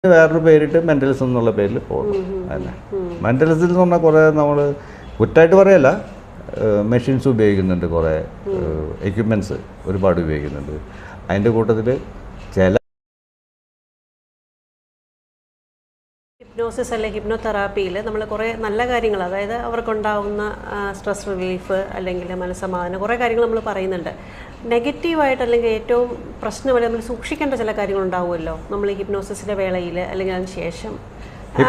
വേറൊരു പേരിട്ട് മെൻ്റലിസം എന്നുള്ള പേരിൽ പോകുന്നു. അല്ല, മെൻ്റലിസം എന്ന് പറഞ്ഞാൽ കുറേ നമ്മൾ കുറ്റമായിട്ട് പറയല്ല, മെഷീൻസ് ഉപയോഗിക്കുന്നുണ്ട്, കുറേ എക്യുപ്മെൻറ്റ്സ് ഒരുപാട് ഉപയോഗിക്കുന്നുണ്ട്. അതിൻ്റെ കൂട്ടത്തിൽ ചില ഹിപ്നോസിസ് അല്ലെങ്കിൽ ഹിപ്നോതെറാപ്പിയിൽ നമ്മൾ കുറേ നല്ല കാര്യങ്ങൾ, അതായത് അവർക്കുണ്ടാവുന്ന സ്ട്രെസ് റിലീഫ് അല്ലെങ്കിൽ മനസ്സമാധാനം, കുറേ കാര്യങ്ങൾ നമ്മൾ പറയുന്നുണ്ട്. നെഗറ്റീവായിട്ട് അല്ലെങ്കിൽ ഏറ്റവും പ്രശ്നമായി നമ്മൾ സൂക്ഷിക്കേണ്ട ചില കാര്യങ്ങളുണ്ടാവുമല്ലോ നമ്മൾ ഈ ഹിപ്നോസിസിൻ്റെ വേളയിൽ അല്ലെങ്കിൽ അതിന് ശേഷം.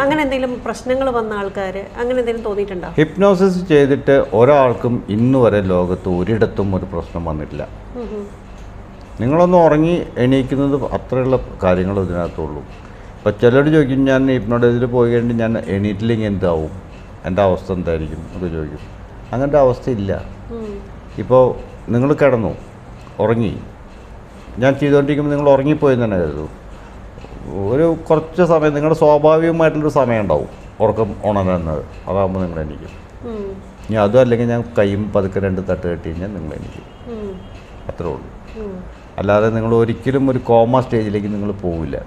അങ്ങനെ എന്തെങ്കിലും പ്രശ്നങ്ങൾ വന്ന ആൾക്കാർ അങ്ങനെ എന്തെങ്കിലും തോന്നിയിട്ടുണ്ടോ? ഹിപ്നോസിസ് ചെയ്തിട്ട് ഒരാൾക്കും ഇന്ന് വരെ ലോകത്ത് ഒരിടത്തും ഒരു പ്രശ്നം വന്നിട്ടില്ല. നിങ്ങളൊന്ന് ഉറങ്ങി എണീക്കുന്നത് അത്രയുള്ള കാര്യങ്ങൾ ഇതിനകത്തുള്ളൂ. ഇപ്പോൾ ചിലർ ചോദിക്കും, ഞാൻ ഹിപ്നോട്ടൈസിൽ പോയി കഴിഞ്ഞിട്ട് ഞാൻ എണീറ്റില്ലെങ്കിൽ എന്താവും, എൻ്റെ അവസ്ഥ എന്തായിരിക്കും എന്നൊക്കെ ചോദിക്കും. അങ്ങനത്തെ അവസ്ഥയില്ല. ഇപ്പോൾ നിങ്ങൾ കിടന്നു ഉറങ്ങി, ഞാൻ ചെയ്തുകൊണ്ടിരിക്കുമ്പോൾ നിങ്ങൾ ഉറങ്ങിപ്പോയെന്ന് തന്നെ കരുതൂ. ഒരു കുറച്ച് സമയം നിങ്ങളുടെ സ്വാഭാവികമായിട്ടുള്ളൊരു സമയം ഉണ്ടാവും ഉറക്കം ഉണരുന്നത്. അതാകുമ്പോൾ നിങ്ങൾ എണീക്കും. ഇനി അതും അല്ലെങ്കിൽ ഞാൻ കൈയും പതുക്കെ 2 തട്ട് കെട്ടി കഴിഞ്ഞാൽ നിങ്ങൾ എണീക്കും. അത്രേ ഉള്ളൂ. അല്ലാതെ നിങ്ങൾ ഒരിക്കലും ഒരു കോമ സ്റ്റേജിലേക്ക് നിങ്ങൾ പോവില്ല.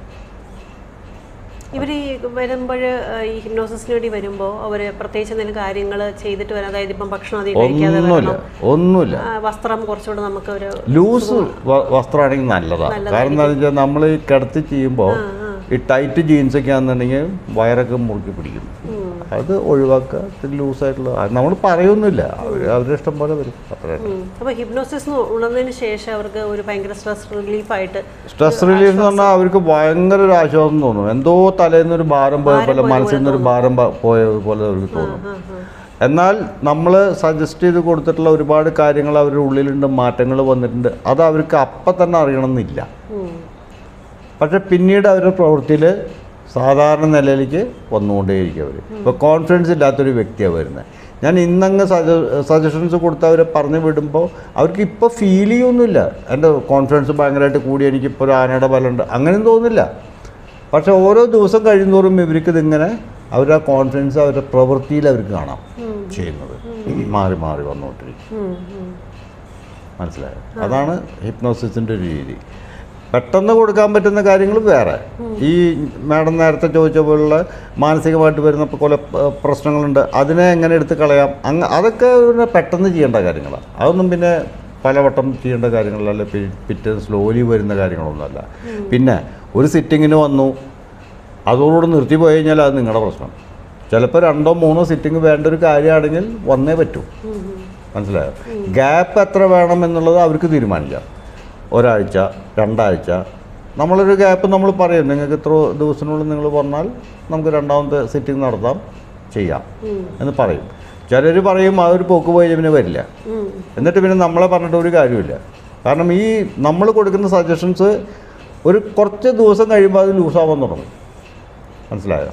ഇവർ ഈ വരുമ്പോൾ ഈ ഹിപ്നോസിസിന് വേണ്ടി വരുമ്പോൾ അവർ പ്രത്യേകിച്ച് എന്തെങ്കിലും കാര്യങ്ങൾ ചെയ്തിട്ട് വരാം, അതായത് ഇപ്പം ഭക്ഷണം അധികം കഴിക്കാതെ ഒന്നുമില്ല, വസ്ത്രം കുറച്ചുകൂടെ നമുക്ക് ഒരു ലൂസ് വസ്ത്രമാണെങ്കിൽ നല്ലതാണ്. കാരണം എന്താണെന്ന് വെച്ചാൽ നമ്മൾ ഈ കിടത്തി ചെയ്യുമ്പോൾ ഈ ടൈറ്റ് ജീൻസൊക്കെ ആണെന്നുണ്ടെങ്കിൽ വയറൊക്കെ മുറുക്കി പിടിക്കും. അത് ഒഴിവാക്കുക. ലൂസായിട്ടുള്ള നമ്മൾ പറയൊന്നുമില്ല, അവരുടെ ഇഷ്ടം പോലെ വരും. അപ്പോൾ ഹിപ്നോസിസ് ഉണർന്നതിന് ശേഷം അവർക്ക് ഒരു ഭയങ്കര സ്ട്രെസ് റിലീഫ് എന്ന് പറഞ്ഞാൽ അവർക്ക് ഭയങ്കര ഒരു ആശ്വാസം തോന്നും. എന്തോ തലേന്നൊരു ഭാരം പോയ പോലെ, മനസ്സിൽ നിന്നൊരു ഭാരം പോയ പോലെ അവർക്ക് തോന്നും. എന്നാൽ നമ്മൾ സജസ്റ്റ് ചെയ്ത് കൊടുത്തിട്ടുള്ള ഒരുപാട് കാര്യങ്ങൾ അവരുടെ ഉള്ളിലുണ്ട്, മാറ്റങ്ങൾ വന്നിട്ടുണ്ട്. അത് അവർക്ക് അപ്പം തന്നെ അറിയണമെന്നില്ല. പക്ഷെ പിന്നീട് അവരുടെ പ്രവൃത്തിയിൽ സാധാരണ നിലയിലേക്ക് വന്നുകൊണ്ടേയിരിക്കും. അവർ ഇപ്പോൾ കോൺഫിഡൻസ് ഇല്ലാത്തൊരു വ്യക്തിയാണ് വരുന്നത്. ഞാൻ ഇന്നങ്ങ് സജഷൻസ് കൊടുത്ത് അവരെ പറഞ്ഞു വിടുമ്പോൾ അവർക്ക് ഇപ്പോൾ ഫീൽ ചെയ്യൊന്നുമില്ല, എൻ്റെ കോൺഫിഡൻസ് ഭയങ്കരമായിട്ട് കൂടി, എനിക്കിപ്പോൾ ഒരു ആനയുടെ ബലമുണ്ട്, അങ്ങനെയൊന്നും തോന്നില്ല. പക്ഷെ ഓരോ ദിവസം കഴിയുന്നതോറും ഇവർക്ക് ഇതിങ്ങനെ അവരുടെ കോൺഫിഡൻസ് അവരുടെ പ്രവൃത്തിയിൽ അവർക്ക് കാണാം ചെയ്യുന്നത് മാറി മാറി വന്നുകൊണ്ടിരിക്കും. മനസ്സിലായോ? അതാണ് ഹിപ്നോസിസിൻ്റെ ഒരു രീതി. പെട്ടെന്ന് കൊടുക്കാൻ പറ്റുന്ന കാര്യങ്ങൾ വേറെ. ഈ മാഡം നേരത്തെ ചോദിച്ച പോലുള്ള മാനസികമായിട്ട് വരുന്ന കുറെ പ്രശ്നങ്ങളുണ്ട്, അതിനെ എങ്ങനെ എടുത്ത് കളയാം, അതൊക്കെ പെട്ടെന്ന് ചെയ്യേണ്ട കാര്യങ്ങളാണ്. അതൊന്നും പിന്നെ പലവട്ടം ചെയ്യേണ്ട കാര്യങ്ങളല്ല, പിറ്റേ സ്ലോലി വരുന്ന കാര്യങ്ങളൊന്നുമല്ല. പിന്നെ ഒരു സിറ്റിങ്ങിന് വന്നു, അതോടുകൂടി നിർത്തി പോയി കഴിഞ്ഞാൽ അത് നിങ്ങളുടെ പ്രശ്നം. ചിലപ്പോൾ 2 3 സിറ്റിംഗ് വേണ്ട ഒരു കാര്യമാണെങ്കിൽ വന്നേ പറ്റൂ. മനസ്സിലായോ? ഗ്യാപ്പ് എത്ര വേണം എന്നുള്ളത് അവർക്ക് തീരുമാനിക്കാം. 1 ആഴ്ച 2 ആഴ്ച നമ്മളൊരു ഗ്യാപ്പ് നമ്മൾ പറയും, നിങ്ങൾക്ക് ഇത്ര ദിവസത്തിനുള്ളിൽ നിങ്ങൾ പറഞ്ഞാൽ നമുക്ക് 2ാമത്തെ സിറ്റിംഗ് നടത്താം, ചെയ്യാം എന്ന് പറയും. ചിലർ പറയും അതൊരു പോക്ക് പോയി പിന്നെ വരില്ല. എന്നിട്ട് പിന്നെ നമ്മളെ പറഞ്ഞിട്ട് ഒരു കാര്യമില്ല. കാരണം ഈ നമ്മൾ കൊടുക്കുന്ന സജഷൻസ് ഒരു കുറച്ച് ദിവസം കഴിയുമ്പോൾ അത് ലൂസാവാൻ തുടങ്ങും. മനസ്സിലായോ?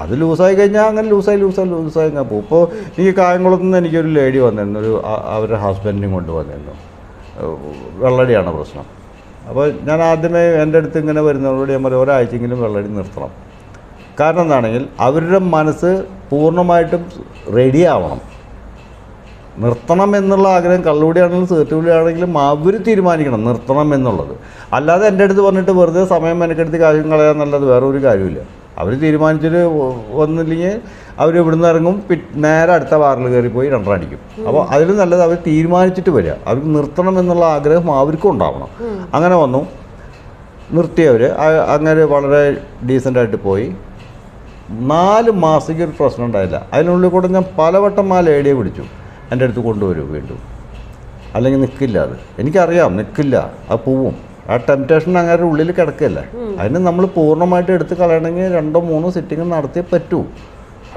അത് ലൂസായി കഴിഞ്ഞാൽ അങ്ങനെ ലൂസായി ഞാൻ പോകും. ഇപ്പോൾ ഈ കായംകുളത്ത് നിന്ന് എനിക്കൊരു ലേഡി വന്നിരുന്നു, അവരുടെ ഹസ്ബൻഡിനും കൊണ്ട് വന്നിരുന്നു. വെള്ളടിയാണ് പ്രശ്നം. അപ്പോൾ ഞാൻ ആദ്യമേ എൻ്റെ അടുത്ത് ഇങ്ങനെ വരുന്നവരോട് ഞാൻ പറയും, ഒരാഴ്ചയെങ്കിലും വെള്ളടി നിർത്തണം. കാരണം എന്താണെങ്കിൽ അവരുടെ മനസ്സ് പൂർണ്ണമായിട്ടും റെഡി ആവണം. നിർത്തണം എന്നുള്ള ആഗ്രഹം കള്ളുകൂടിയാണെങ്കിലും സേർട്ടുകൂടിയാണെങ്കിലും അവർ തീരുമാനിക്കണം നിർത്തണം എന്നുള്ളത്. അല്ലാതെ എൻ്റെ അടുത്ത് പറഞ്ഞിട്ട് വെറുതെ സമയം മെനക്കെടുത്ത് കാര്യം കളയാന്നുള്ളത് വേറെ ഒരു കാര്യമില്ല. അവർ തീരുമാനിച്ചിട്ട് വന്നില്ലെങ്കിൽ അവർ ഇവിടുന്ന് ഇറങ്ങും, നേരെ അടുത്ത ബാറിൽ കയറി പോയി 2 അടിക്കും. അപ്പോൾ അതിൽ നല്ലത് അവർ തീരുമാനിച്ചിട്ട് വരിക. അവർക്ക് നിർത്തണം എന്നുള്ള ആഗ്രഹം അവർക്കും ഉണ്ടാവണം. അങ്ങനെ വന്നു, നിർത്തിയവർ അങ്ങനെ വളരെ ഡീസൻ്റായിട്ട് പോയി. 4 മാസത്തേക്ക് ഒരു പ്രശ്നം ഉണ്ടായില്ല. അതിനുള്ളിൽ കൂടെ ഞാൻ പലവട്ടം ആ ലേഡിയെ പിടിച്ചു, എൻ്റെ അടുത്ത് കൊണ്ടുവരും വീണ്ടും. അല്ലെങ്കിൽ നിൽക്കില്ല, അത് എനിക്കറിയാം, നിൽക്കില്ല, അത് പോവും. ആ ടെംപ്റ്റേഷൻ അങ്ങനെ ഉള്ളിൽ കിടക്കുകയല്ലേ. അതിന് നമ്മൾ പൂർണ്ണമായിട്ട് എടുത്ത് കളയണമെങ്കിൽ 2 3 സിറ്റിംഗ് നടത്തിയേ പറ്റൂ.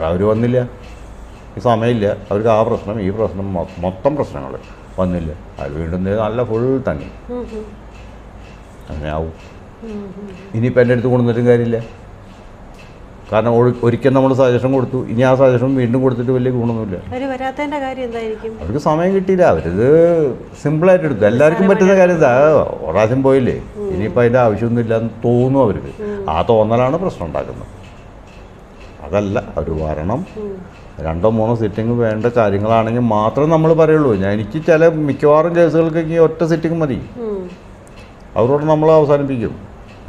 അവർ വന്നില്ല, ഈ സമയമില്ല, അവർക്ക് ആ പ്രശ്നം ഈ പ്രശ്നം മൊത്തം പ്രശ്നങ്ങൾ വന്നില്ല. അത് വീണ്ടും നല്ല ഫുൾ തങ്ങി. അങ്ങനെ ആവും. ഇനിയിപ്പോൾ എൻ്റെ അടുത്ത് കൊണ്ടുവന്നിട്ടും കാര്യമില്ല. കാരണം ഒരിക്കൽ നമ്മൾ സജഷൻ കൊടുത്തു, ഇനി ആ സജഷൻ വീണ്ടും കൊടുത്തിട്ട് വലിയ ഗുണമൊന്നുമില്ല. അവർക്ക് സമയം കിട്ടിയില്ല, അവരിത് സിമ്പിളായിട്ട് എടുത്തു. എല്ലാവർക്കും പറ്റുന്ന കാര്യം ഇതാ, ഒരാദ്യം പോയില്ലേ, ഇനിയിപ്പോൾ അതിൻ്റെ ആവശ്യമൊന്നുമില്ല എന്ന് തോന്നും അവർക്ക്. ആ തോന്നലാണ് പ്രശ്നം ഉണ്ടാക്കുന്നത്. അതല്ല, അവർ വരണം. 2 3 സിറ്റിംഗ് വേണ്ട കാര്യങ്ങളാണെങ്കിൽ മാത്രം നമ്മൾ പറയുള്ളൂ. എനിക്ക് മിക്കവാറും കേസുകൾക്കൊക്കെ ഒറ്റ സിറ്റിംഗ് മതി, അവരോട് നമ്മൾ അവസാനിപ്പിക്കും.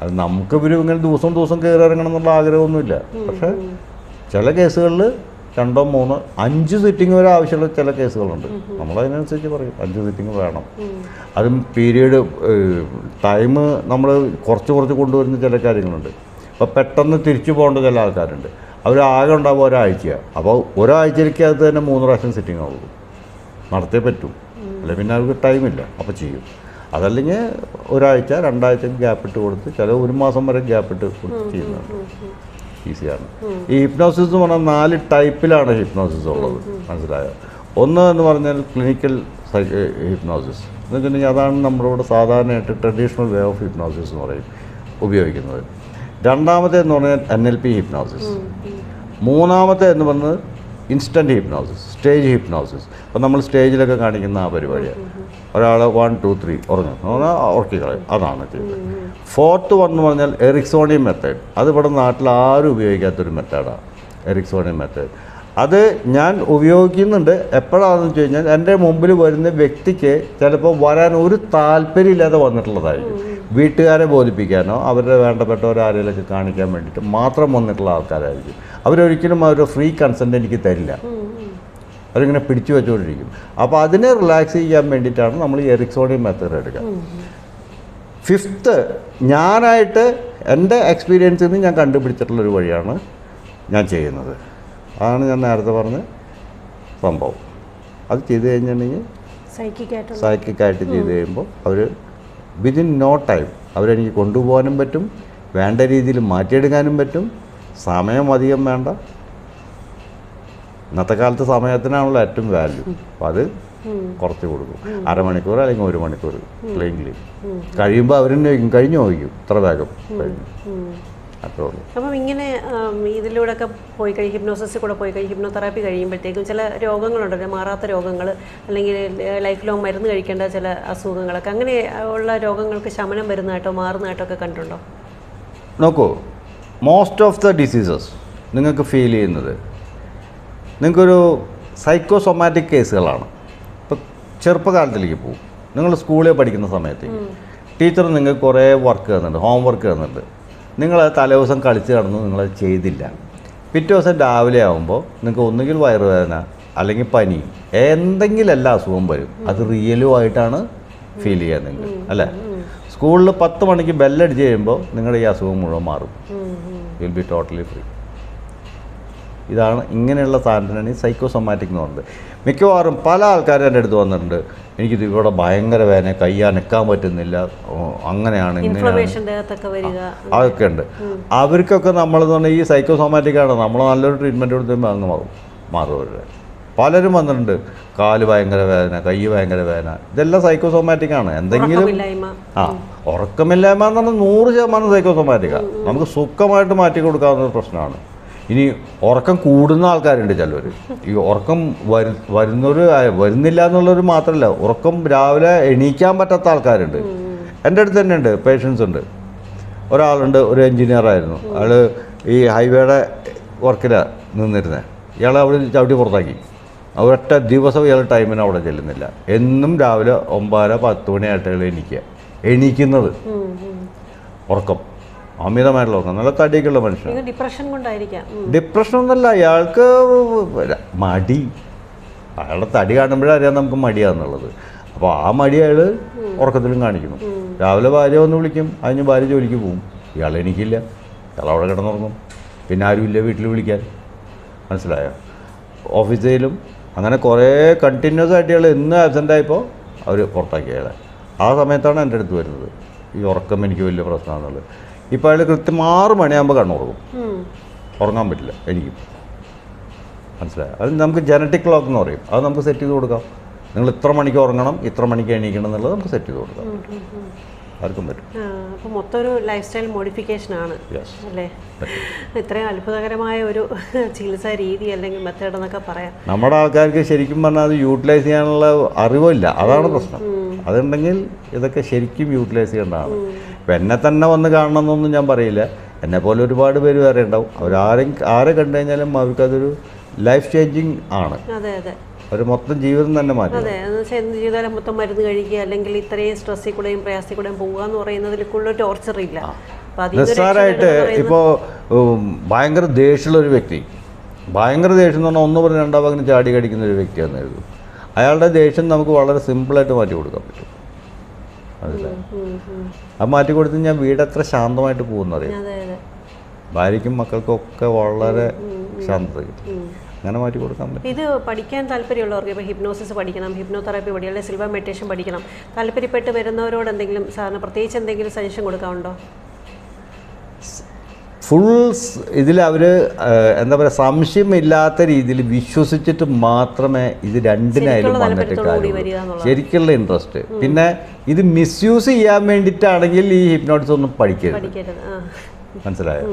അത് നമുക്ക് ഇങ്ങനെ ദിവസം കയറി ഇറങ്ങണം എന്നുള്ള ആഗ്രഹമൊന്നുമില്ല. പക്ഷേ ചില കേസുകളിൽ 2, 3, 5 സിറ്റിംഗ് വരെ ആവശ്യമുള്ള ചില കേസുകളുണ്ട്. നമ്മളതിനനുസരിച്ച് പറയും 5 സിറ്റിംഗ് വേണം. അതും പീരീഡ് ടൈം നമ്മൾ കുറച്ച് കൊണ്ടുവരുന്ന ചില കാര്യങ്ങളുണ്ട്. അപ്പോൾ പെട്ടെന്ന് തിരിച്ചു പോകേണ്ട ചില ആൾക്കാരുണ്ട്. അവർ ആകെ ഉണ്ടാവുക ഒരാഴ്ചയാണ്. അപ്പോൾ ഒരാഴ്ചയിലേക്ക് അത് തന്നെ 3 പ്രാവശ്യം സിറ്റിംഗ് ആവുള്ളൂ. നടത്തിയേ പറ്റും. അല്ലെങ്കിൽ പിന്നെ അവർക്ക് ടൈമില്ല. അപ്പോൾ ചെയ്യും. അതല്ലെങ്കിൽ ഒരാഴ്ച 2 ആഴ്ച ഗ്യാപ്പിട്ട് കൊടുത്ത് ചില 1 മാസം വരെ ഗ്യാപ്പിട്ട് കൊടുത്ത് ചെയ്യുന്നുണ്ട്. ഈസിയാണ്. ഈ ഹിപ്നോസിസ് എന്ന് പറഞ്ഞാൽ 4 ടൈപ്പിലാണ് ഹിപ്നോസിസ് ഉള്ളത്. മനസ്സിലായോ? ഒന്ന് എന്ന് പറഞ്ഞാൽ ക്ലിനിക്കൽ ഹിപ്നോസിസ് എന്ന് വെച്ചിട്ടുണ്ടെങ്കിൽ അതാണ് നമ്മളിവിടെ സാധാരണയായിട്ട് ട്രഡീഷണൽ വേ ഓഫ് ഹിപ്നോസിസ് എന്ന് പറയും ഉപയോഗിക്കുന്നത്. രണ്ടാമത്തെ എന്ന് പറഞ്ഞാൽ NLP ഹിപ്നോസിസ്. മൂന്നാമത്തെ എന്ന് പറഞ്ഞത് ഇൻസ്റ്റൻറ്റ് ഹിപ്നോസിസ്, സ്റ്റേജ് ഹിപ്നോസിസ്. അപ്പോൾ നമ്മൾ സ്റ്റേജിലൊക്കെ കാണിക്കുന്ന ആ പരിപാടിയാണ്. ഒരാൾ 1, 2, 3 ഉറങ്ങും പറഞ്ഞാൽ ഉറക്കിക്കളയും. അതാണ് ചെയ്യുന്നത്. ഫോർത്ത് വൺ എന്ന് പറഞ്ഞാൽ എറിക്സോണിയൻ മെത്തേഡ്. അത് ഇവിടെ നാട്ടിൽ ആരും ഉപയോഗിക്കാത്തൊരു മെത്തേഡാണ് എറിക്സോണിയൻ മെത്തേഡ്. അത് ഞാൻ ഉപയോഗിക്കുന്നുണ്ട്. എപ്പോഴാണെന്ന് വെച്ച് കഴിഞ്ഞാൽ എൻ്റെ മുമ്പിൽ വരുന്ന വ്യക്തിക്ക് ചിലപ്പോൾ വരാൻ ഒരു താല്പര്യമില്ലാതെ വന്നിട്ടുള്ളതായിരിക്കും. വീട്ടുകാരെ ബോധിപ്പിക്കാനോ അവരുടെ വേണ്ടപ്പെട്ടവരാരെങ്കിലൊക്കെ കാണിക്കാൻ വേണ്ടിയിട്ട് മാത്രം വന്നിട്ടുള്ള ആൾക്കാരായിരിക്കും. അവരൊരിക്കലും അവരുടെ ഫ്രീ കൺസെൻറ്റ് എനിക്ക് തരില്ല. അവരിങ്ങനെ പിടിച്ചു വെച്ചുകൊണ്ടിരിക്കും. അപ്പോൾ അതിനെ റിലാക്സ് ചെയ്യാൻ വേണ്ടിയിട്ടാണ് നമ്മൾ ഈ എറിക്സോണിയൻ മെത്തേഡ് എടുക്കുക. ഫിഫ്ത്ത്, ഞാനായിട്ട് എൻ്റെ എക്സ്പീരിയൻസിൽ നിന്ന് ഞാൻ കണ്ടുപിടിച്ചിട്ടുള്ളൊരു വഴിയാണ് ഞാൻ ചെയ്യുന്നത്. അതാണ് ഞാൻ നേരത്തെ പറഞ്ഞ സംഭവം. അത് ചെയ്ത് കഴിഞ്ഞിട്ടുണ്ടെങ്കിൽ സൈക്കിക്കായിട്ട് ചെയ്ത് കഴിയുമ്പോൾ അവർ വിതിൻ നോ ടൈം അവരെനിക്ക് കൊണ്ടുപോകാനും പറ്റും, വേണ്ട രീതിയിൽ മാറ്റിയെടുക്കാനും പറ്റും. സമയം അധികം വേണ്ട. ഇന്നത്തെ കാലത്ത് സമയത്തിനാണല്ലോ ഏറ്റവും വാല്യൂ. അപ്പോൾ അത് കുറച്ച് കൊടുക്കും. അരമണിക്കൂർ അല്ലെങ്കിൽ 1 മണിക്കൂർ പ്ലെയിനിൽ കഴിയുമ്പോൾ അവരെന്നെ കഴിഞ്ഞു നോക്കും ഇത്ര വേഗം കഴിഞ്ഞു. അത്രേ ഉള്ളൂ. അപ്പം ഇങ്ങനെ ഇതിലൂടെ ഒക്കെ പോയി കഴിയും, ഹിപ്നോസിസിൽ കൂടെ പോയി കഴിയും, ഹിപ്നോതെറാപ്പി കഴിയുമ്പോഴത്തേക്കും ചില രോഗങ്ങളുണ്ടല്ലോ, മാറാത്ത രോഗങ്ങൾ അല്ലെങ്കിൽ ലൈഫ് ലോങ് മരുന്ന് കഴിക്കേണ്ട ചില അസുഖങ്ങളൊക്കെ, അങ്ങനെ ഉള്ള രോഗങ്ങൾക്ക് ശമനം വരുന്നതായിട്ടോ മാറുന്നതായിട്ടോ ഒക്കെ കണ്ടിട്ടുണ്ടോ? നോക്കൂ, മോസ്റ്റ് ഓഫ് ദ ഡിസീസസ് നിങ്ങൾക്ക് ഫീൽ ചെയ്യുന്നത് നിങ്ങൾക്കൊരു സൈക്കോസൊമാറ്റിക് കേസുകളാണ്. ഇപ്പോൾ ചെറുപ്പകാലത്തിലേക്ക് പോകും. നിങ്ങൾ സ്കൂളിൽ പഠിക്കുന്ന സമയത്തേക്ക് ടീച്ചർ നിങ്ങൾക്ക് കുറേ വർക്ക് തന്നിട്ടുണ്ട്, ഹോം വർക്ക് തന്നിട്ടുണ്ട്. നിങ്ങളത് തലേദിവസം കളിച്ച് കിടന്നു, നിങ്ങളത് ചെയ്തില്ല. പിറ്റേ ദിവസം രാവിലെ ആകുമ്പോൾ നിങ്ങൾക്ക് ഒന്നുകിൽ വയറുവേദന അല്ലെങ്കിൽ പനി, എന്തെങ്കിലും എല്ലാ അസുഖം വരും. അത് റിയലുമായിട്ടാണ് ഫീൽ ചെയ്യുക നിങ്ങൾ, അല്ലേ? സ്കൂളിൽ 10 മണിക്ക് ബെല്ലടിച്ച് കഴിയുമ്പോൾ നിങ്ങളുടെ ഈ അസുഖം മുഴുവൻ മാറും. Will be totally free. ഇതാണ് ഇങ്ങനെയുള്ള സാധനത്തിനാണ് ഈ സൈക്കോസൊമാറ്റിക് എന്ന് പറയുന്നത്. മിക്കവാറും പല ആൾക്കാരും എൻ്റെ അടുത്ത് വന്നിട്ടുണ്ട്, എനിക്കിത് ഇവിടെ ഭയങ്കര വേദന, കൈ അനക്കാൻ പറ്റുന്നില്ല, അങ്ങനെയാണ് ഇങ്ങനെയാണ്, അതൊക്കെ ഉണ്ട്. അവർക്കൊക്കെ നമ്മളെന്ന് പറഞ്ഞാൽ ഈ സൈക്കോസൊമാറ്റിക്കാണ് നമ്മൾ നല്ലൊരു ട്രീറ്റ്മെൻറ്റ് കൊടുത്തുമ്പോൾ അങ്ങ് മാറും അവരുടെ. പലരും വന്നിട്ടുണ്ട്, കാല് ഭയങ്കര വേദന, കൈ ഭയങ്കര വേദന, ഇതെല്ലാം സൈക്കോസൊമാറ്റിക്കാണ്. എന്തെങ്കിലും ഉറക്കമില്ലായ്മ എന്ന് പറഞ്ഞാൽ 100% സൈക്കോസൊമാറ്റിക്കാണ്. നമുക്ക് സുഖമായിട്ട് മാറ്റി കൊടുക്കാവുന്ന ഒരു പ്രശ്നമാണ്. ഇനി ഉറക്കം കൂടുന്ന ആൾക്കാരുണ്ട് ചിലവർ. ഈ ഉറക്കം വരുന്നില്ല എന്നുള്ളവർ മാത്രമല്ല, ഉറക്കം രാവിലെ എണീക്കാൻ പറ്റാത്ത ആൾക്കാരുണ്ട്. എൻ്റെ അടുത്ത് തന്നെ ഉണ്ട്, പേഷ്യൻസ് ഉണ്ട്. ഒരാളുണ്ട്, ഒരു എൻജിനീയറായിരുന്നു. അയാൾ ഈ ഹൈവേയുടെ വർക്കിലാണ് നിന്നിരുന്നത്. ഇയാളെ അവിടെ ചവിട്ടി പുറത്താക്കി. ഒരൊറ്റ ദിവസം ഇയാൾ ടൈമിന് അവിടെ ചെല്ലുന്നില്ല. എന്നും രാവിലെ 9, 10 മണിയായിട്ട് എണീക്കുന്നത് ഉറക്കം, അമിതമായിട്ടുള്ള ഉറക്കം. നല്ല തടിയൊക്കെയുള്ള മനുഷ്യൻ. ഡിപ്രഷൻ ഒന്നല്ല, അയാൾക്ക് മടി. അയാളുടെ തടി കാണുമ്പോഴേ അറിയാം നമുക്ക് മടിയാന്നുള്ളത്. അപ്പോൾ ആ മടി അയാൾ ഉറക്കത്തിലും കാണിക്കുന്നു. രാവിലെ ഭാര്യ വന്ന് വിളിക്കും, അതിന് ഭാര്യ ജോലിക്ക് പോകും. ഇയാൾ എണീക്കില്ല, ഇയാൾ അവിടെ കിടന്നുറങ്ങും. പിന്നെ ആരുമില്ല വീട്ടിൽ വിളിക്കാൻ. മനസ്സിലായോ? ഓഫീസിലും അങ്ങനെ കുറേ കണ്ടിന്യൂസ് ആയിട്ട് ഇയാൾ എന്ന് ആബ്സെൻ്റ് ആയപ്പോൾ അവർ പുറത്താക്കി അയാളെ. ആ സമയത്താണ് എൻ്റെ അടുത്ത് വരുന്നത്, ഈ ഉറക്കം എനിക്ക് വലിയ പ്രശ്നമാണെന്നുള്ളത്. ഇപ്പോൾ അയാൾ കൃത്യം 6 മണിയാകുമ്പോൾ കണ്ണുറങ്ങും. ഉറങ്ങാൻ പറ്റില്ല എനിക്ക്. മനസ്സിലായോ? അത് നമുക്ക് ജനറ്റിക് ക്ലോക്ക് എന്ന് പറയും. അത് നമുക്ക് സെറ്റ് ചെയ്ത് കൊടുക്കാം. നിങ്ങൾ ഇത്ര മണിക്ക് ഉറങ്ങണം, ഇത്ര മണിക്ക് എണീക്കണം എന്നുള്ളത് നമുക്ക് സെറ്റ് ചെയ്ത് കൊടുക്കാം. ആർക്കും പറ്റും. അപ്പോൾ മൊത്തം ഒരു ലൈഫ് സ്റ്റൈൽ മോഡിഫിക്കേഷനാണ് അല്ലേ? ഇത്രയും അത്ഭുതകരമായ ഒരു ചികിത്സാ രീതി അല്ലെങ്കിൽ മെത്തേഡ് എന്നൊക്കെ പറയാം. നമ്മുടെ ആൾക്കാർക്ക് ശരിക്കും പറഞ്ഞാൽ അത് യൂട്ടിലൈസ് ചെയ്യാനുള്ള അറിവില്ല. അതാണ് പ്രശ്നം. അതുണ്ടെങ്കിൽ ഇതൊക്കെ ശരിക്കും യൂട്ടിലൈസ് ചെയ്യേണ്ടതാണ്. ഇപ്പം എന്നെ തന്നെ വന്ന് കാണണമെന്നൊന്നും ഞാൻ പറയില്ല. എന്നെപ്പോലെ ഒരുപാട് പേര് വേറെ ഉണ്ടാവും. ആരെ കണ്ടു കഴിഞ്ഞാലും അവർക്കതൊരു ലൈഫ് ചേഞ്ചിങ് ആണ്. അതെ അതെ, ഒരു മൊത്തം ജീവിതം തന്നെ മാറ്റി. അതെ, എന്ന് വെച്ചാൽ എന്ത് ചെയ്താലും മൊത്തം മരുന്ന് കഴിക്കുക അല്ലെങ്കിൽ ഇത്രയും സ്ട്രെസ്സിൽ കൂടെയും പ്രയാസത്തിൽ കൂടെയും പോകുക എന്ന് പറയുന്നതിലേക്കുള്ള ടോർച്ചർ ഇല്ല. അപ്പോൾ അതിൽ നിസ്സാരമായിട്ട് ഇപ്പോൾ ഭയങ്കര ദേഷ്യമുള്ളൊരു വ്യക്തി, ഭയങ്കര ദേഷ്യം എന്ന് പറഞ്ഞാൽ 1 പറഞ്ഞ് 2 ഭാഗം ചാടി കടിക്കുന്ന ഒരു വ്യക്തിയാണെന്ന് എഴുതും. അയാളുടെ ദേഷ്യം നമുക്ക് വളരെ സിമ്പിളായിട്ട് മാറ്റി കൊടുക്കാൻ പറ്റും. മനസ്സിലായി? അത് മാറ്റി കൊടുത്ത് ഞാൻ വീട് എത്ര ശാന്തമായിട്ട് പോകുന്നറിയാം. ഭാര്യയ്ക്കും മക്കൾക്കും ഒക്കെ വളരെ ശാന്തത കിട്ടും. അങ്ങനെ മാറ്റി കൊടുക്കാൻ പറ്റും. ഇത് പഠിക്കാൻ താല്പര്യമുള്ളവർക്ക് ഇപ്പോൾ ഹിപ്നോസിസ് പഠിക്കണം, ഹിപ്നോതെറാപ്പി പഠിക്കണം, അല്ലെങ്കിൽ സിൽവർ മെഡിറ്റേഷൻ പഠിക്കണം താല്പര്യപ്പെട്ട് വരുന്നവരോട് എന്തെങ്കിലും സാറിന് പ്രത്യേകിച്ച് എന്തെങ്കിലും സജഷൻ കൊടുക്കാറുണ്ടോ? ഫുൾ ഇതിൽ അവർ എന്താ പറയുക, സംശയമില്ലാത്ത രീതിയിൽ വിശ്വസിച്ചിട്ട് മാത്രമേ ഇത് രണ്ടിനായാലും വന്നിട്ട് കാര്യമുള്ളൂ. ശരിക്കുള്ള ഇൻട്രസ്റ്റ്. പിന്നെ ഇത് മിസ്യൂസ് ചെയ്യാൻ വേണ്ടിയിട്ടാണെങ്കിൽ ഈ ഹിപ്നോട്ടിസം ഒന്നും പഠിക്കരുത്. മനസ്സിലായോ?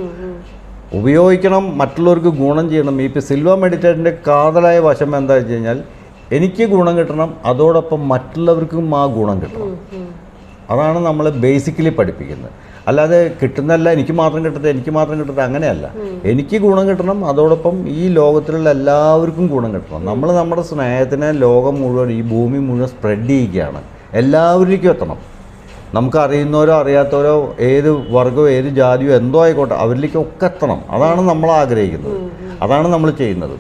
ഉപയോഗിക്കണം, മറ്റുള്ളവർക്ക് ഗുണം ചെയ്യണം. ഇപ്പോൾ സിൽവർ മെഡിറ്റേഷൻ്റെ കാതലായ വശം എന്താ വെച്ച് കഴിഞ്ഞാൽ എനിക്ക് ഗുണം കിട്ടണം, അതോടൊപ്പം മറ്റുള്ളവർക്കും ആ ഗുണം കിട്ടണം. അതാണ് നമ്മൾ ബേസിക്കലി പഠിപ്പിക്കുന്നത്. അല്ലാതെ കിട്ടുന്നതല്ല എനിക്ക് മാത്രം കിട്ടട്ടെ അങ്ങനെയല്ല. എനിക്ക് ഗുണം കിട്ടണം, അതോടൊപ്പം ഈ ലോകത്തിലുള്ള എല്ലാവർക്കും ഗുണം കിട്ടണം. നമ്മൾ നമ്മുടെ സ്നേഹത്തിനെ ലോകം മുഴുവൻ, ഈ ഭൂമി മുഴുവൻ സ്പ്രെഡ് ചെയ്യുകയാണ്. എല്ലാവരിലേക്കും എത്തണം. നമുക്ക് അറിയുന്നവരോ അറിയാത്തവരോ ഏത് വർഗമോ ഏത് ജാതിയോ എന്തോ ആയിക്കോട്ടെ അവരിലേക്കൊക്കെ എത്തണം. അതാണ് നമ്മൾ ആഗ്രഹിക്കുന്നത്, അതാണ് നമ്മൾ ചെയ്യുന്നത്.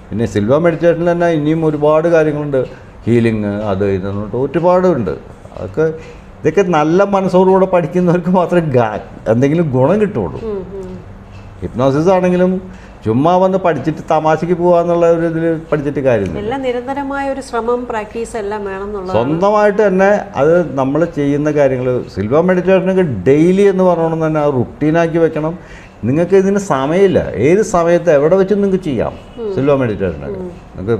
പിന്നെ സിൽവർ മെഡിറ്റേഷനിൽ തന്നെ ഇനിയും ഒരുപാട് കാര്യങ്ങളുണ്ട്. ഹീലിംഗ്, അത് ഇതെന്നിട്ട് ഒരുപാടുണ്ട്. ഇതൊക്കെ നല്ല മനസ്സോടുകൂടെ പഠിക്കുന്നവർക്ക് മാത്രമേ എന്തെങ്കിലും ഗുണം കിട്ടുള്ളൂ. ഹിപ്നോസിസ് ആണെങ്കിലും ചുമ്മാ വന്ന് പഠിച്ചിട്ട് തമാശയ്ക്ക് പോകാന്നുള്ള ഒരു ഇതിൽ പഠിച്ചിട്ട് കാര്യമില്ല. എല്ലാം നിരന്തരമായ ഒരു ശ്രമം, പ്രാക്ടീസ് എല്ലാം വേണം എന്നുള്ളത്. സ്വന്തമായിട്ട് തന്നെ അത് നമ്മൾ ചെയ്യുന്ന കാര്യങ്ങൾ സിൽവർ മെഡിറ്റേഷനൊക്കെ ഡെയിലി എന്ന് പറഞ്ഞോണം തന്നെ ആ റുട്ടീനാക്കി വെക്കണം. നിങ്ങൾക്ക് ഇതിന് സമയമില്ല. ഏത് സമയത്ത് എവിടെ വെച്ചും നിങ്ങൾക്ക് ചെയ്യാം സിൽവർ മെഡിറ്റേഷനൊക്കെ. നിങ്ങൾക്ക്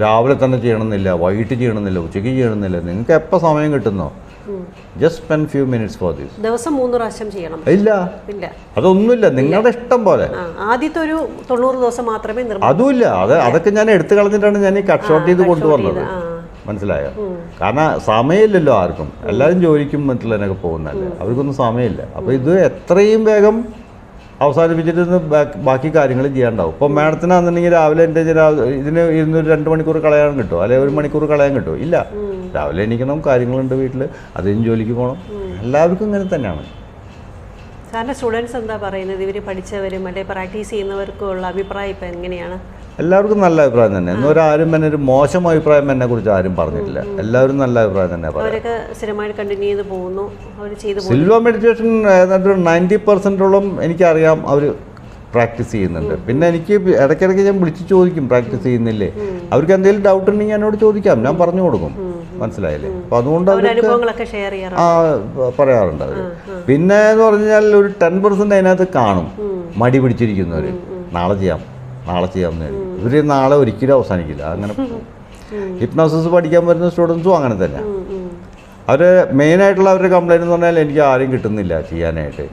രാവിലെ തന്നെ ചെയ്യണമെന്നില്ല, വൈകിട്ട് ചെയ്യണമെന്നില്ല, ഉച്ചയ്ക്ക് ചെയ്യണമെന്നില്ല. നിങ്ങൾക്ക് എപ്പോൾ സമയം കിട്ടുന്നോ just spend few minutes for this. ദിവസം 3 പ്രാവശ്യം ചെയ്യണം? ഇല്ല, അതൊന്നുമില്ല. നിങ്ങളുടെ ഇഷ്ടം പോലെ. ആദ്യത്തെ ഒരു 90 ദിവസം മാത്രമേ. അതുമില്ല. അതൊക്കെ ഞാൻ എടുത്തു കളഞ്ഞിട്ടാണ് ഞാൻ ഈ കട്ട് ഷോട്ട് ചെയ്ത് കൊണ്ടുവന്നത്. മനസ്സിലായോ? കാരണം സമയമില്ലല്ലോ ആർക്കും. എല്ലാവരും ജോലിക്കും മറ്റുള്ളതിനൊക്കെ പോകുന്നതല്ലേ, അവർക്കൊന്നും സമയമില്ല. അപ്പോൾ ഇത് എത്രയും വേഗം അവസാനിപ്പിച്ചിട്ട് ബാക്കി കാര്യങ്ങൾ ചെയ്യാണ്ടാവും. ഇപ്പോൾ മാഡത്തിനാണെന്നുണ്ടെങ്കിൽ രാവിലെ എൻ്റെ ഇതിന് 2 മണിക്കൂർ കളയാൻ കിട്ടുമോ, അല്ലെങ്കിൽ 1 മണിക്കൂർ കളയാൻ കിട്ടുമോ? ഇല്ല. രാവിലെ എണീക്കണം, കാര്യങ്ങളുണ്ട് വീട്ടിൽ, അതിന് ജോലിക്ക് പോകണം. എല്ലാവർക്കും ഇങ്ങനെ തന്നെയാണ്. സാറിൻ്റെ സ്റ്റുഡൻസ് എന്താ പറയുന്നത്? ഇവർ പഠിച്ചവരും അല്ലെങ്കിൽ പ്രാക്ടീസ് ചെയ്യുന്നവർക്കുള്ള അഭിപ്രായം ഇപ്പം എങ്ങനെയാണ്? എല്ലാവർക്കും നല്ല അഭിപ്രായം തന്നെ. എന്നൊരാരും തന്നെ ഒരു മോശം അഭിപ്രായം എന്നെ കുറിച്ച് ആരും പറഞ്ഞിട്ടില്ല. എല്ലാവരും നല്ല അഭിപ്രായം തന്നെ അവരൊക്കെ സ്ഥിരമായിട്ട് കണ്ടിന്യൂ ചെയ്ത് പോകുന്നു. അവർ ചെയ്ത് സിൽവർ മെഡിറ്റേഷൻ ഏതാണ്ട് 90%ഓളം എനിക്കറിയാം അവർ പ്രാക്ടീസ് ചെയ്യുന്നുണ്ട്. പിന്നെ എനിക്ക് ഇടയ്ക്കിടയ്ക്ക് ഞാൻ വിളിച്ച് ചോദിക്കും, പ്രാക്ടീസ് ചെയ്യുന്നില്ലേ? അവർക്ക് എന്തെങ്കിലും ഡൗട്ട് ഉണ്ടെങ്കിൽ എന്നോട് ചോദിക്കാം, ഞാൻ പറഞ്ഞു കൊടുക്കും. മനസ്സിലായില്ലേ? അപ്പോൾ അതുകൊണ്ട് പറയാറുണ്ട് അവർ. പിന്നെ എന്ന് പറഞ്ഞാൽ ഒരു 10% അതിനകത്ത് കാണും മടി പിടിച്ചിരിക്കുന്നവർ. നാളെ ചെയ്യാമെന്ന് ഇവർ നാളെ ഒരിക്കലും അവസാനിക്കില്ല. അങ്ങനെ ഹിപ്നോസിസ് പഠിക്കാൻ വരുന്ന സ്റ്റുഡൻസും അങ്ങനെ തന്നെ. അവർ മെയിനായിട്ടുള്ള അവരുടെ കംപ്ലൈൻറ്റ് എന്ന് പറഞ്ഞാൽ എനിക്ക് ആരും കിട്ടുന്നില്ല ചെയ്യാനായിട്ട്.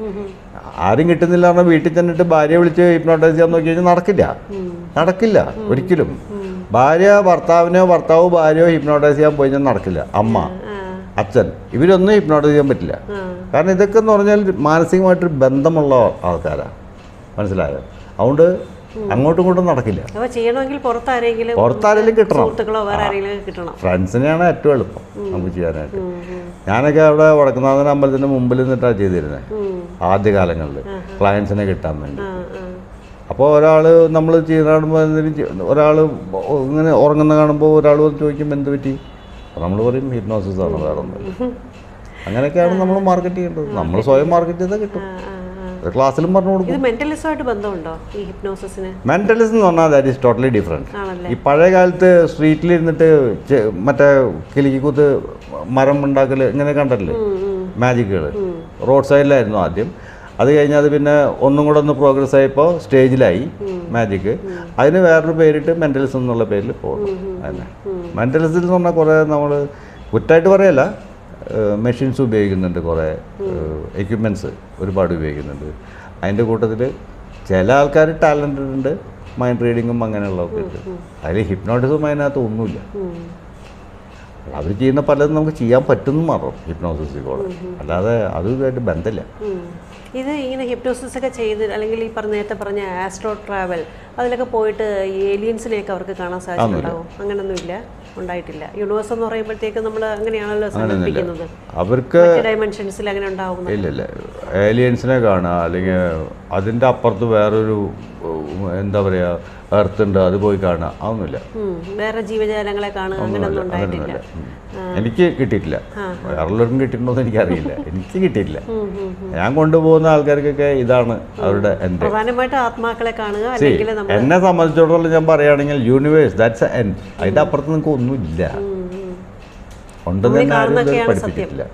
ആരും കിട്ടുന്നില്ല പറഞ്ഞാൽ വീട്ടിൽ ചെന്നിട്ട് ഭാര്യയെ വിളിച്ച് ഹിപ്നോട്ടൈസ് ചെയ്യാൻ നോക്കി കഴിഞ്ഞാൽ നടക്കില്ല ഒരിക്കലും. ഭർത്താവ് ഭാര്യയോ ഹിപ്നോട്ടൈസ് ചെയ്യാൻ പോയി കഴിഞ്ഞാൽ നടക്കില്ല. അമ്മ, അച്ഛൻ, ഇവരൊന്നും ഹിപ്നോട്ടൈസ് ചെയ്യാൻ പറ്റില്ല. കാരണം ഇതൊക്കെ എന്ന് പറഞ്ഞാൽ മാനസികമായിട്ടൊരു ബന്ധമുള്ള ആൾക്കാരാണ്. മനസ്സിലായോ? അതുകൊണ്ട് അങ്ങോട്ടും ഇങ്ങോട്ടും നടക്കില്ല. പുറത്താരെങ്കിലും കിട്ടണം. ഫ്രണ്ട്സിനെയാണ് ഏറ്റവും എളുപ്പം നമുക്ക് ചെയ്യാനായിട്ട്. ഞാനൊക്കെ അവിടെ വടക്കുന്നാഥൻ അമ്പലത്തിൻ്റെ മുമ്പിൽ നിന്നിട്ടാണ് ചെയ്തിരുന്നത് ആദ്യകാലങ്ങളിൽ, ക്ലയൻസിനെ കിട്ടാൻ വേണ്ടി. അപ്പോൾ ഒരാൾ നമ്മൾ ചെയ്യുന്ന കാണുമ്പോൾ ഒരാൾ ഇങ്ങനെ ഉറങ്ങുന്ന കാണുമ്പോൾ ഒരാൾ ചോദിക്കും എന്ത് പറ്റി? അപ്പോൾ നമ്മൾ പറയും ഹിപ്നോസിസ് ആണ്, വേറെ ഒന്നുമില്ല. അങ്ങനെയൊക്കെയാണ് നമ്മൾ മാർക്കറ്റ് ചെയ്യേണ്ടത്. നമ്മൾ സ്വയം മാർക്കറ്റ് ചെയ്താൽ കിട്ടും. ക്ലാസ്സിലും പറഞ്ഞു കൊടുക്കും. മെന്റലിസം എന്ന് പറഞ്ഞാൽ ദാറ്റ് ഈസ് ടോട്ടലി ഡിഫറെൻറ്റ്. ഈ പഴയ കാലത്ത് സ്ട്രീറ്റിലിരുന്നിട്ട് മറ്റേ കിലിക്കൂത്ത് മരം ഉണ്ടാക്കൽ ഇങ്ങനെ കണ്ടല്ലേ മാജിക്കുകൾ, റോഡ് സൈഡിലായിരുന്നു ആദ്യം. അത് കഴിഞ്ഞാൽ അത് പിന്നെ ഒന്നും കൂടെ ഒന്ന് പ്രോഗ്രസ് ആയപ്പോൾ സ്റ്റേജിലായി മാജിക്ക്. അതിന് വേറൊരു പേരിട്ട് മെന്റലിസം എന്നുള്ള പേരിൽ പോകുന്നു. അതന്നെ മെന്റലിസം എന്ന് പറഞ്ഞാൽ കുറേ നമ്മൾ കുറ്റായിട്ട് പറയല്ല, മെഷീൻസ് ഉപയോഗിക്കുന്നുണ്ട്, കുറേ എക്യുപ്മെൻറ്റ്സ് ഒരുപാട് ഉപയോഗിക്കുന്നുണ്ട്. അതിൻ്റെ കൂട്ടത്തിൽ ചില ആൾക്കാർ ടാലൻറ്റഡ് ഉണ്ട്, മൈൻഡ് റീഡിങ്ങും അങ്ങനെയുള്ളതൊക്കെ ഉണ്ട്. അതിൽ ഹിപ്നോട്ടിസം അതിനകത്ത് ഒന്നുമില്ല. അവർ ചെയ്യുന്ന പലതും നമുക്ക് ചെയ്യാൻ പറ്റുമെന്ന് മാത്രം ഹിപ്നോസിസിൽ കൂടെ, അല്ലാതെ അതുമായിട്ട് ബന്ധമില്ല. ഇത് ഇങ്ങനെ ഹിപ്നോസിസ് ഒക്കെ ചെയ്ത് അല്ലെങ്കിൽ ഈ നേരത്തെ പറഞ്ഞ ആസ്ട്രോ ട്രാവൽ അതിലൊക്കെ പോയിട്ട് ഈ ഏലിയൻസിനെയൊക്കെ അവർക്ക് കാണാൻ സാധിച്ചിട്ടുണ്ടാവും? അങ്ങനൊന്നുമില്ല, ഉണ്ടായിട്ടില്ല. യൂണിവേഴ്സ് എന്ന് പറയുമ്പോഴത്തേക്ക് നമ്മൾ അങ്ങനെയാണല്ലോ സങ്കല്പിക്കുന്നത്. അവർക്ക് ഡയമെൻഷൻസിൽ അങ്ങനെ ഉണ്ടാവും? ഇല്ല, ഏലിയൻസിനെ കാണുക അല്ലെങ്കിൽ അതിൻ്റെ അപ്പുറത്ത് വേറൊരു എന്താ പറയുക എർത്ത് ഉണ്ട് അത് പോയി കാണുക, അതൊന്നുമില്ല. വേറെ ജീവജാലങ്ങളെ കാണുക അങ്ങനെയൊന്നും ഉണ്ടായിട്ടില്ല. എനിക്ക് കിട്ടിയിട്ടില്ല. വേറെല്ലാവർക്കും കിട്ടിയിട്ടുണ്ടോന്ന് എനിക്കറിയില്ല, എനിക്ക് കിട്ടിയിട്ടില്ല. ഞാൻ കൊണ്ടുപോകുന്ന ആൾക്കാർക്കൊക്കെ ഇതാണ് അവരുടെ എൻ്റെ പ്രധാനമായിട്ട് ആത്മാക്കളെ കാണുക. അല്ലെങ്കിൽ എന്നെ സംബന്ധിച്ചിടത്തോളം ഞാൻ പറയുകയാണെങ്കിൽ യൂണിവേഴ്സ് ദാറ്റ്സ് എൻ, അതിൻ്റെ അപ്പുറത്ത് നിങ്ങൾക്ക് ഒന്നുമില്ല. ഉണ്ടെന്ന് തന്നെ ആരും പഠിപ്പിച്ചിട്ടില്ല.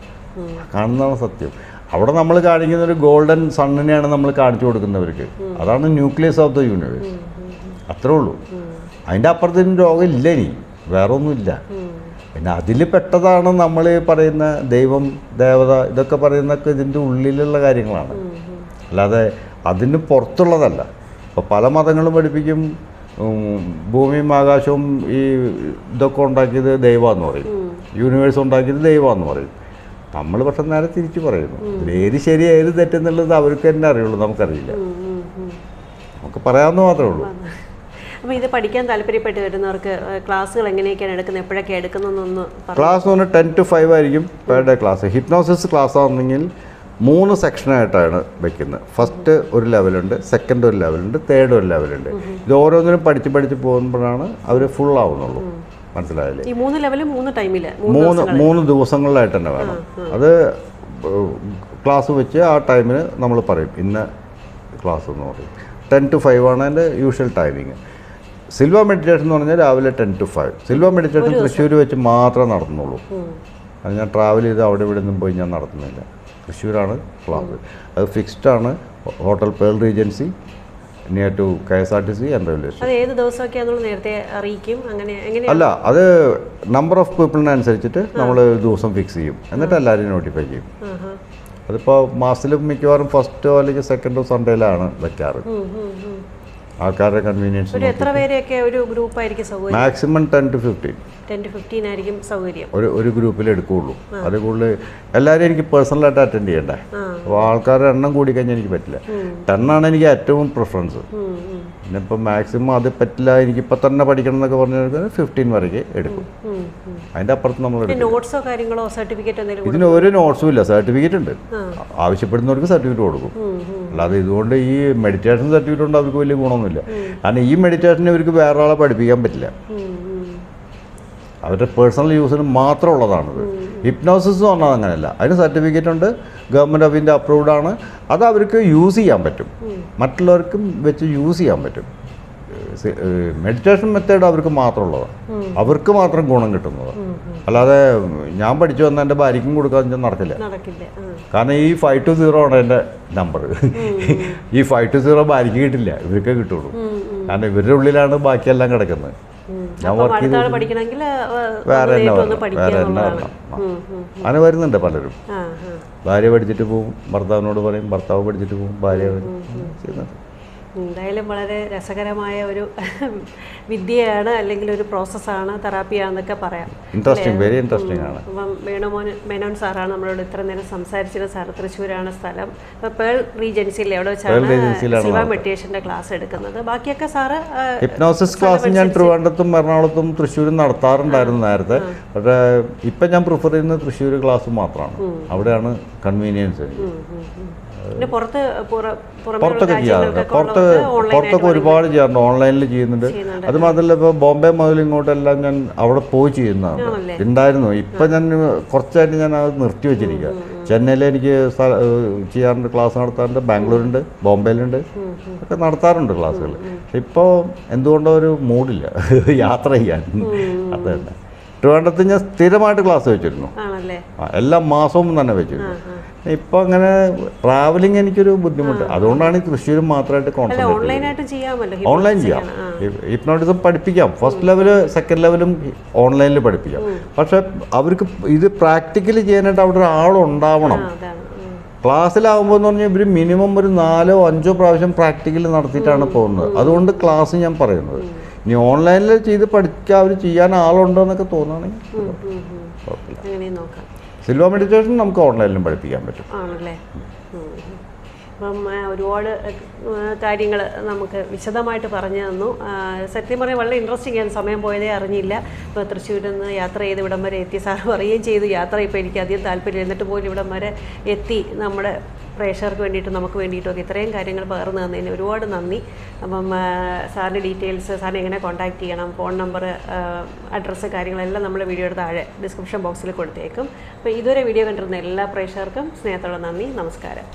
കാണുന്നതാണ് സത്യം. അവിടെ നമ്മൾ കാണിക്കുന്ന ഒരു ഗോൾഡൻ സണ്ണിനെയാണ് നമ്മൾ കാണിച്ചു കൊടുക്കുന്നവർക്ക്. അതാണ് ന്യൂക്ലിയസ് ഓഫ് ദ യൂണിവേഴ്സ്, അത്രേ ഉള്ളൂ. അതിൻ്റെ അപ്പുറത്തിന് രോഗം ഇല്ല, ഇനി വേറെ ഒന്നുമില്ല. പിന്നെ അതിൽ പെട്ടതാണ് നമ്മൾ പറയുന്ന ദൈവം, ദേവത, ഇതൊക്കെ പറയുന്നതൊക്കെ ഇതിൻ്റെ ഉള്ളിലുള്ള കാര്യങ്ങളാണ്, അല്ലാതെ അതിന് പുറത്തുള്ളതല്ല. ഇപ്പോൾ പല മതങ്ങളും പഠിപ്പിക്കും ഭൂമിയും ആകാശവും ഈ ഇതൊക്കെ ഉണ്ടാക്കിയത് ദൈവമെന്ന് പറയും, യൂണിവേഴ്സ് ഉണ്ടാക്കിയത് ദൈവമെന്ന് പറയും. നമ്മൾ പക്ഷെ നേരെ തിരിച്ചു പറയുന്നു. ഏത് ശരി ഏത് തെറ്റെന്നുള്ളത് അവർക്ക് തന്നെ അറിയുള്ളൂ, നമുക്കറിയില്ല. നമുക്ക് പറയാവുന്ന മാത്രമേ ഉള്ളൂ. അപ്പോൾ ഇത് പഠിക്കാൻ താല്പര്യപ്പെട്ട് വരുന്നവർക്ക് ക്ലാസ്സുകൾ എങ്ങനെയൊക്കെയാണ് എടുക്കുന്നത്, എപ്പോഴൊക്കെയാണ് എടുക്കുന്നതെന്നൊന്ന്? ക്ലാസ് എന്ന് പറഞ്ഞാൽ 10 to 5 ആയിരിക്കും per day class. Hypnosis class ആണെങ്കിൽ 3 സെക്ഷനായിട്ടാണ് വെക്കുന്നത്. ഫസ്റ്റ് ഒരു ലെവലുണ്ട്, സെക്കൻഡ് ഒരു ലെവലുണ്ട്, തേർഡ് ഒരു ലെവലുണ്ട്. ഇത് ഓരോന്നിനും പഠിച്ച് പോകുമ്പോഴാണ് അവർ ഫുൾ ആവുന്നുള്ളൂ. മനസ്സിലായില്ലേ? ഈ 3 ലെവലും 3 ടൈമിൽ 3 ദിവസങ്ങളിലായിട്ട് തന്നെ വേണം. അത് ക്ലാസ് വെച്ച് ആ ടൈമിന് നമ്മൾ പറയും ഇന്ന ക്ലാസ് എന്ന് പറയും. 10 to 5 ആണ് അതിൻ്റെ യൂഷ്വൽ ടൈമിങ്. സിൽവ മെഡിറ്റേഷൻ എന്ന് പറഞ്ഞാൽ രാവിലെ 10 to 5. സിൽവ മെഡിറ്റേഷൻ തൃശ്ശൂർ വെച്ച് മാത്രമേ നടത്തുന്നുള്ളൂ. അത് ഞാൻ ട്രാവൽ ചെയ്ത് അവിടെ ഇവിടെ നിന്നും പോയി ഞാൻ നടത്തുന്നില്ല. തൃശ്ശൂരാണ് ക്ലാസ്. അത് ഫിക്സ്ഡാണ്. Hotel pearl regency near to KSRTC and railway station. ഏത് ദിവസമൊക്കെയാണെന്ന് നേരത്തെ അറിയിക്കും? അങ്ങനെ അല്ല, അത് നമ്പർ ഓഫ് പീപ്പിളിനനുസരിച്ചിട്ട് നമ്മൾ ദിവസം ഫിക്സ് ചെയ്യും, എന്നിട്ട് എല്ലാവരും നോട്ടിഫൈ ചെയ്യും. അതിപ്പോൾ മാസത്തിൽ മിക്കവാറും ഫസ്റ്റോ അല്ലെങ്കിൽ സെക്കൻഡോ സൺഡേയിലാണ് വെക്കാറ്. ആൾക്കാരുടെ കൺവീനിയൻസ്. എത്ര പേരെയൊക്കെ ഒരു ഗ്രൂപ്പായിരിക്കും സൗകര്യം? Maximum 10 to 15. 10 to 15 ആയിരിക്കും സൗകര്യം. ഒരു ഗ്രൂപ്പിൽ എടുക്കുകയുള്ളൂ. അത് കൂടുതൽ എല്ലാവരും എനിക്ക് പേഴ്സണലായിട്ട് അറ്റൻഡ് ചെയ്യണ്ടേ. അപ്പോൾ ആൾക്കാരുടെ എണ്ണം കൂടിക്കഴിഞ്ഞാൽ എനിക്ക് പറ്റില്ല. 10 ആണ് എനിക്ക് ഏറ്റവും പ്രിഫറൻസ്. പിന്നെ ഇപ്പം മാക്സിമം അത് പറ്റില്ല, എനിക്കിപ്പോൾ തന്നെ പഠിക്കണം എന്നൊക്കെ പറഞ്ഞാൽ 15 വരെയൊക്കെ എടുക്കും. അതിൻ്റെ അപ്പുറത്ത് നമ്മൾ നോട്ട്സോ കാര്യങ്ങളോ സർട്ടിഫിക്കറ്റ് എന്തെങ്കിലും? ഇതിന് ഒരു നോട്ട്സും ഇല്ല, സർട്ടിഫിക്കറ്റ് ഉണ്ട്. ആവശ്യപ്പെടുന്നവർക്ക് സർട്ടിഫിക്കറ്റ് കൊടുക്കും. അല്ലാതെ ഇതുകൊണ്ട് ഈ മെഡിറ്റേഷൻ സർട്ടിഫിക്കറ്റ് കൊണ്ട് അവർക്ക് വലിയ ഗുണമൊന്നുമില്ല. കാരണം ഈ മെഡിറ്റേഷനെ അവർക്ക് വേറെ ആളെ പഠിപ്പിക്കാൻ പറ്റില്ല. അവരുടെ പേഴ്സണൽ യൂസിന് മാത്രം ഉള്ളതാണിത്. ഹിപ്നോസിസ് എന്ന് പറഞ്ഞാൽ അങ്ങനെയല്ല. അതിന് സർട്ടിഫിക്കറ്റ് ഉണ്ട്, ഗവൺമെൻറ് ഓഫ് ഇന്ത്യ അപ്രൂവ്ഡ് ആണ്. അത് അവർക്ക് യൂസ് ചെയ്യാൻ പറ്റും, മറ്റുള്ളവർക്കും വെച്ച് യൂസ് ചെയ്യാൻ പറ്റും. മെഡിറ്റേഷൻ മെത്തേഡ് അവർക്ക് മാത്രമുള്ളതാണ്, അവർക്ക് മാത്രം ഗുണം കിട്ടുന്നതാണ്. അല്ലാതെ ഞാൻ പഠിച്ചു വന്ന എൻ്റെ ഭാര്യയ്ക്കും കൊടുക്കാന്ന് നടക്കില്ല. കാരണം ഈ 5 to 0 ആണ് എൻ്റെ നമ്പർ. ഈ 5 to 0 ഭാര്യയ്ക്ക് കിട്ടില്ല, ഇവർക്കേ കിട്ടുള്ളൂ. കാരണം ഇവരുടെ ഉള്ളിലാണ് ബാക്കിയെല്ലാം കിടക്കുന്നത്. ഞാൻ വർക്ക് ചെയ്ത് വേറെ തന്നെ വരണം. അങ്ങനെ വരുന്നുണ്ട് പലരും. ഭാര്യ പഠിച്ചിട്ട് പോവും, ഭർത്താവിനോട് പറയും, ഭർത്താവ് പഠിച്ചിട്ട് പോവും, ഭാര്യ ചെയ്യുന്നുണ്ട്. എന്തായാലും വളരെ രസകരമായ ഒരു വിദ്യയാണ്, അല്ലെങ്കിൽ ഒരു പ്രോസസ്സാണ്, തെറാപ്പിയാണെന്നൊക്കെ പറയാം. ഇൻട്രസ്റ്റിംഗ്, വെരി ഇൻട്രസ്റ്റിംഗ് ആണ്. അപ്പം മേനോൻ സാറാണ് നമ്മളോട് ഇത്ര നേരം സംസാരിച്ചത്. സാർ തൃശ്ശൂരാണ് സ്ഥലം. പേൾ റീജൻസിയിൽ എവിടെ വെച്ചാണ് സിൽവ മെഡിറ്റേഷൻ്റെ ക്ലാസ് എടുക്കുന്നത്. ബാക്കിയൊക്കെ സാറ് ഹിപ്നോസിസ് ക്ലാസ് ഞാൻ ട്രിവാൻഡ്രത്തും എറണാകുളത്തും തൃശ്ശൂരും നടത്താറുണ്ടായിരുന്നു നേരത്തെ. പക്ഷേ ഇപ്പം ഞാൻ പ്രിഫർ ചെയ്യുന്നത് തൃശ്ശൂർ ക്ലാസ് മാത്രമാണ്. അവിടെയാണ് കൺവീനിയൻസ്. പുറത്തൊക്കെ ചെയ്യാറുണ്ട്. പുറത്തൊക്കെ ഒരുപാട് ചെയ്യാറുണ്ട്, ഓൺലൈനിൽ ചെയ്യുന്നുണ്ട്. അത് മാത്രമല്ല ഇപ്പോൾ ബോംബെ മുതൽ ഇങ്ങോട്ടെല്ലാം ഞാൻ അവിടെ പോയി ചെയ്യുന്നതാണ് ഉണ്ടായിരുന്നു. ഇപ്പം ഞാൻ കുറച്ചായിട്ട് ഞാൻ അത് നിർത്തി വെച്ചിരിക്കുക. ചെന്നൈയിൽ എനിക്ക് ചെയ്യാറുണ്ട്, ക്ലാസ് നടത്താറുണ്ട്, ബാംഗ്ലൂരുണ്ട്, ബോംബെയിലുണ്ട്, ഒക്കെ നടത്താറുണ്ട് ക്ലാസ്സുകൾ. ഇപ്പോൾ എന്തുകൊണ്ടോ ഒരു മൂഡില്ല യാത്ര ചെയ്യാൻ. അത് തന്നെ ട്രിവാൻഡ്രത്ത് ഞാൻ സ്ഥിരമായിട്ട് ക്ലാസ് വെച്ചിരുന്നു, എല്ലാ മാസവും തന്നെ വെച്ചിരുന്നു. ഇപ്പം അങ്ങനെ ട്രാവലിംഗ് എനിക്കൊരു ബുദ്ധിമുട്ട്. അതുകൊണ്ടാണ് ഈ തൃശ്ശൂർ മാത്രമായിട്ട് കോൺസെൻട്രേറ്റ്. ഓൺലൈൻ ചെയ്യാം, ഹിപ്നോട്ടിസം പഠിപ്പിക്കാം. ഫസ്റ്റ് ലെവല് സെക്കൻഡ് ലെവലും ഓൺലൈനിൽ പഠിപ്പിക്കാം. പക്ഷെ അവർക്ക് ഇത് പ്രാക്ടിക്കലി ചെയ്യാനായിട്ട് അവിടെ ഒരാളുണ്ടാവണം. ക്ലാസ്സിലാവുമ്പോൾ എന്ന് പറഞ്ഞാൽ ഇവർ മിനിമം ഒരു 4 or 5 പ്രാവശ്യം പ്രാക്ടിക്കൽ നടത്തിയിട്ടാണ് പോകുന്നത്. അതുകൊണ്ട് ക്ലാസ് ഞാൻ പറയുന്നത് ഇനി ഓൺലൈനിൽ ചെയ്ത് പഠിക്കാൻ അവർ ചെയ്യാൻ ആളുണ്ടോയെന്നൊക്കെ തോന്നുകയാണെങ്കിൽ കുഴപ്പമില്ല. അങ്ങനെയും നോക്കാം. സിൽവ മെഡിറ്റേഷൻ നമുക്ക് ഓൺലൈനിലും പഠിപ്പിക്കാൻ പറ്റും. ആണല്ലേ. അപ്പം ഒരുപാട് കാര്യങ്ങൾ നമുക്ക് വിശദമായിട്ട് പറഞ്ഞു തന്നു. സത്യം പറഞ്ഞാൽ വളരെ ഇൻട്രസ്റ്റിംഗ് ആണ്. സമയം പോയതേ അറിഞ്ഞില്ല. ഇപ്പോൾ തൃശ്ശൂരിൽ നിന്ന് യാത്ര ചെയ്ത് ഇവിടം വരെ എത്തി. സാർ പറയുകയും ചെയ്തു യാത്ര ഇപ്പോൾ എനിക്ക് അധികം താല്പര്യം, എന്നിട്ട് പോലും ഇവിടം വരെ എത്തി നമ്മുടെ പ്രേക്ഷകർക്ക് വേണ്ടിയിട്ട് നമുക്ക് വേണ്ടിയിട്ടൊക്കെ ഇത്രയും കാര്യങ്ങൾ പകർന്നു തന്നതിന് ഒരുപാട് നന്ദി. അപ്പം സാറിൻ്റെ ഡീറ്റെയിൽസ്, സാറിനെ എങ്ങനെ കോൺടാക്ട് ചെയ്യണം, ഫോൺ നമ്പർ, അഡ്രസ്സ്, കാര്യങ്ങളെല്ലാം നമ്മൾ വീഡിയോയുടെ താഴെ ഡിസ്ക്രിപ്ഷൻ ബോക്സിൽ കൊടുത്തേക്കും. അപ്പോൾ ഇതുവരെ വീഡിയോ കണ്ടിരുന്ന എല്ലാ പ്രേക്ഷകർക്കും സ്നേഹത്തോടെ നന്ദി. നമസ്കാരം.